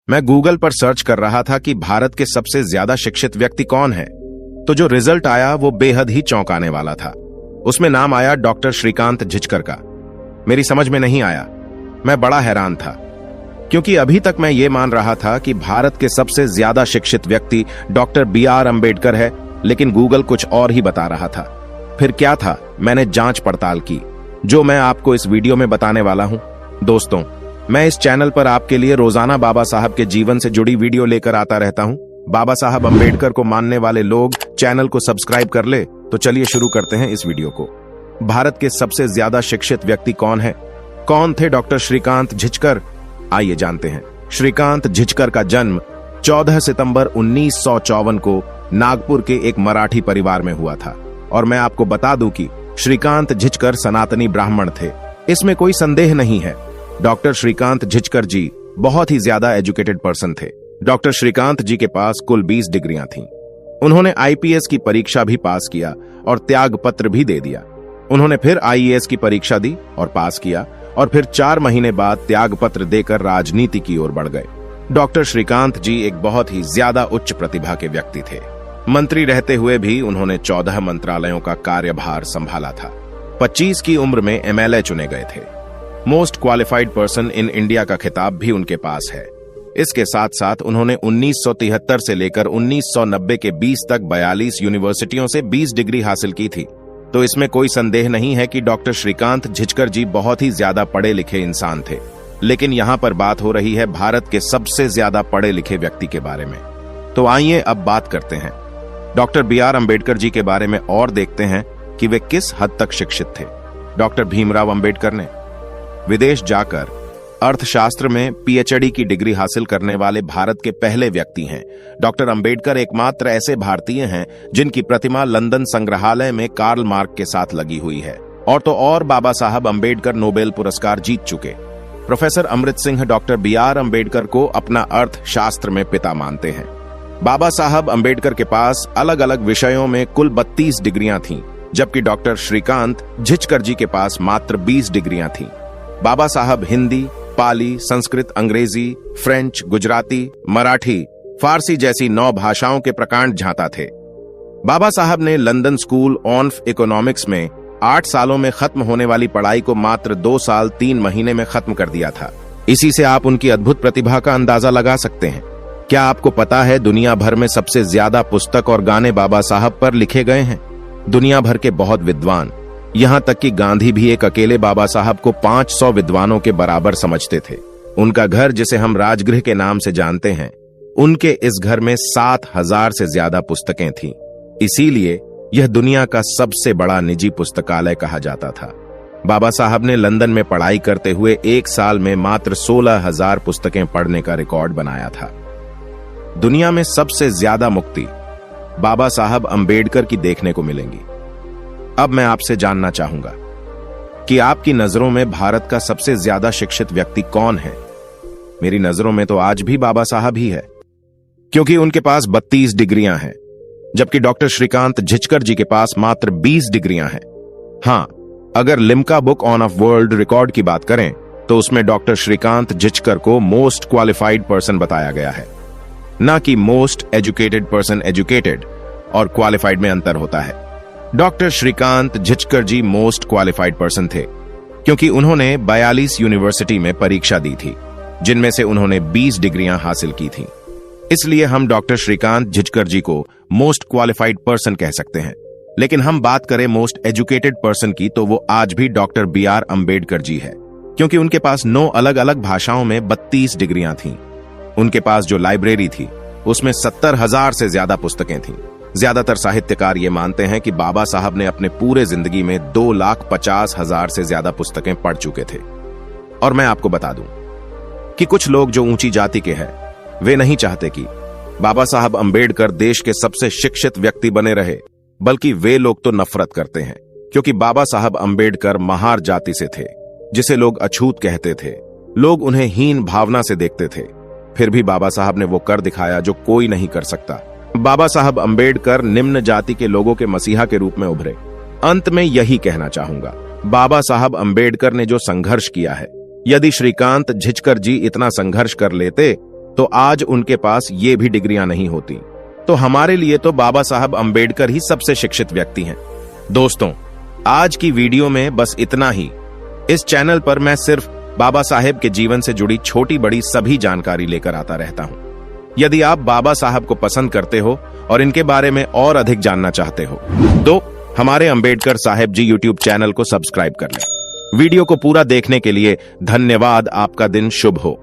मैं गूगल पर सर्च कर रहा था कि भारत के सबसे ज्यादा शिक्षित व्यक्ति कौन है, तो जो रिजल्ट आया वो बेहद ही चौंकाने वाला था। उसमें नाम आया डॉक्टर श्रीकांत झिचकर का। मेरी समझ में नहीं आया। मैं बड़ा हैरान था, क्योंकि अभी तक मैं ये मान रहा था कि भारत के सबसे ज्यादा शिक्षित व्यक्ति डॉक्टर BR अम्बेडकर है, लेकिन गूगल कुछ और ही बता रहा था। फिर क्या था? मैंने जांच पड़ताल की, जो मैं आपको इस वीडियो में बताने वाला हूं। दोस्तों, मैं इस चैनल पर आपके लिए रोजाना बाबा साहब के जीवन से जुड़ी वीडियो लेकर आता रहता हूं। बाबा साहब अम्बेडकर को मानने वाले लोग चैनल को सब्सक्राइब कर ले। तो चलिए शुरू करते हैं इस वीडियो को। भारत के सबसे ज्यादा शिक्षित व्यक्ति कौन है? कौन थे डॉक्टर श्रीकांत झिचकर? आइए जानते हैं। श्रीकांत झिचकर का जन्म 14 सितंबर 1954 को नागपुर के एक मराठी परिवार में हुआ था। और मैं आपको बता दूं कि श्रीकांत झिचकर सनातनी ब्राह्मण थे, इसमें कोई संदेह नहीं है। डॉक्टर श्रीकांत झिचकर जी बहुत ही ज्यादा एजुकेटेड पर्सन थे। डॉक्टर श्रीकांत जी के पास कुल 20 डिग्रियां थीं। उन्होंने IPS की परीक्षा भी पास किया और त्याग पत्र भी दे दिया। उन्होंने फिर IAS की परीक्षा दी और पास किया, और फिर 4 महीने बाद त्याग पत्र देकर राजनीति की ओर बढ़ गए। डॉक्टर श्रीकांत जी एक बहुत ही ज्यादा उच्च प्रतिभा के व्यक्ति थे। मंत्री रहते हुए भी उन्होंने 14 मंत्रालयों का कार्यभार संभाला था। 25 की उम्र में MLA चुने गए थे। Most qualified person in India का खिताब भी उनके पास है। इसके साथ साथ उन्होंने 1973 से लेकर 1990 के 20 तक 42 यूनिवर्सिटियों से 20 डिग्री हासिल की थी। तो इसमें कोई संदेह नहीं है कि डॉक्टर श्रीकांत झिचकर जी बहुत ही ज्यादा पढ़े लिखे इंसान थे। लेकिन यहाँ पर बात हो रही है भारत के सबसे ज्यादा पढ़े लिखे व्यक्ति के बारे में। तो आइए अब बात करते हैं डॉक्टर BR अम्बेडकर जी के बारे में और देखते हैं कि वे किस हद तक शिक्षित थे। डॉक्टर भीमराव अम्बेडकर ने विदेश जाकर अर्थशास्त्र में PhD की डिग्री हासिल करने वाले भारत के पहले व्यक्ति हैं। डॉक्टर अम्बेडकर एकमात्र ऐसे भारतीय हैं जिनकी प्रतिमा लंदन संग्रहालय में कार्ल मार्क के साथ लगी हुई है। और तो और बाबा साहब अम्बेडकर नोबेल पुरस्कार जीत चुके। प्रोफेसर अमृत सिंह डॉक्टर BR अम्बेडकर को अपना अर्थशास्त्र में पिता मानते हैं। बाबा साहब अम्बेडकर के पास अलग अलग विषयों में कुल 32 डिग्रियां थीं, जबकि डॉक्टर श्रीकांत झिचकर जी के पास मात्र 20 डिग्रियां थीं। बाबा साहब हिंदी, पाली, संस्कृत, अंग्रेजी, फ्रेंच, गुजराती, मराठी, फारसी जैसी 9 भाषाओं के प्रकांड झांता थे। बाबा साहब ने लंदन स्कूल ऑफ इकोनॉमिक्स में 8 सालों में खत्म होने वाली पढ़ाई को मात्र 2 साल 3 महीने में खत्म कर दिया था। इसी से आप उनकी अद्भुत प्रतिभा का अंदाजा लगा सकते हैं। क्या आपको पता है दुनिया भर में सबसे ज्यादा पुस्तक और गाने बाबा साहब पर लिखे गए हैं? दुनिया भर के बहुत विद्वान, यहां तक कि गांधी भी एक अकेले बाबा साहब को 500 विद्वानों के बराबर समझते थे। उनका घर, जिसे हम राजगृह के नाम से जानते हैं, उनके इस घर में 7000 से ज्यादा पुस्तकें थीं। इसीलिए यह दुनिया का सबसे बड़ा निजी पुस्तकालय कहा जाता था। बाबा साहब ने लंदन में पढ़ाई करते हुए 1 साल में मात्र 16,000 पुस्तकें पढ़ने का रिकॉर्ड बनाया था। दुनिया में सबसे ज्यादा मुक्ति बाबा साहब अम्बेडकर की देखने को मिलेंगी। अब मैं आपसे जानना चाहूंगा कि आपकी नजरों में भारत का सबसे ज्यादा शिक्षित व्यक्ति कौन है? मेरी नजरों में तो आज भी बाबा साहब ही है, क्योंकि उनके पास 32 डिग्रियां हैं, जबकि डॉक्टर श्रीकांत झिचकर जी के पास मात्र 20 डिग्रियां हैं। हां, अगर Limca book on off world record की बात करें तो उसमें डॉक्टर श्रीकांत झिचकर को मोस्ट क्वालिफाइड पर्सन बताया गया है, ना कि मोस्ट एजुकेटेड पर्सन। एजुकेटेड और क्वालिफाइड में अंतर होता है। डॉक्टर श्रीकांत झिचकर जी मोस्ट क्वालिफाइड पर्सन थे, क्योंकि उन्होंने 42 यूनिवर्सिटी में परीक्षा दी थी, जिनमें से उन्होंने 20 डिग्रियां हासिल की थीं। इसलिए हम डॉक्टर श्रीकांत झिचकर जी को मोस्ट क्वालिफाइड पर्सन कह सकते हैं। लेकिन हम बात करें मोस्ट एजुकेटेड पर्सन की, तो वो आज भी डॉक्टर BR अम्बेडकर जी है, क्योंकि उनके पास 9 अलग अलग भाषाओं में 32 डिग्रियां थीं। उनके पास जो लाइब्रेरी थी उसमें 70,000 से ज्यादा पुस्तकें थीं। ज्यादातर साहित्यकार ये मानते हैं कि बाबा साहब ने अपने पूरे जिंदगी में 2,50,000 से ज्यादा पुस्तकें पढ़ चुके थे। और मैं आपको बता दूं कि कुछ लोग जो ऊंची जाति के हैं, वे नहीं चाहते कि बाबा साहब अम्बेडकर देश के सबसे शिक्षित व्यक्ति बने रहे, बल्कि वे लोग तो नफरत करते हैं, क्योंकि बाबा साहब अम्बेडकर महार जाति से थे, जिसे लोग अछूत कहते थे। लोग उन्हें हीन भावना से देखते थे। फिर भी बाबा साहब ने वो कर दिखाया जो कोई नहीं कर सकता। बाबा साहब अम्बेडकर निम्न जाति के लोगों के मसीहा के रूप में उभरे। अंत में यही कहना चाहूंगा, बाबा साहब अम्बेडकर ने जो संघर्ष किया है, यदि श्रीकांत झिचकर जी इतना संघर्ष कर लेते तो आज उनके पास ये भी डिग्रियां नहीं होती। तो हमारे लिए तो बाबा साहब अंबेडकर ही सबसे शिक्षित व्यक्ति हैं। दोस्तों, आज की वीडियो में बस इतना ही। इस चैनल पर मैं सिर्फ बाबा साहेब के जीवन से जुड़ी छोटी बड़ी सभी जानकारी लेकर आता रहता हूं। यदि आप बाबा साहब को पसंद करते हो और इनके बारे में और अधिक जानना चाहते हो तो हमारे अंबेडकर साहेब जी यूट्यूब चैनल को सब्सक्राइब कर लें। वीडियो को पूरा देखने के लिए धन्यवाद। आपका दिन शुभ हो।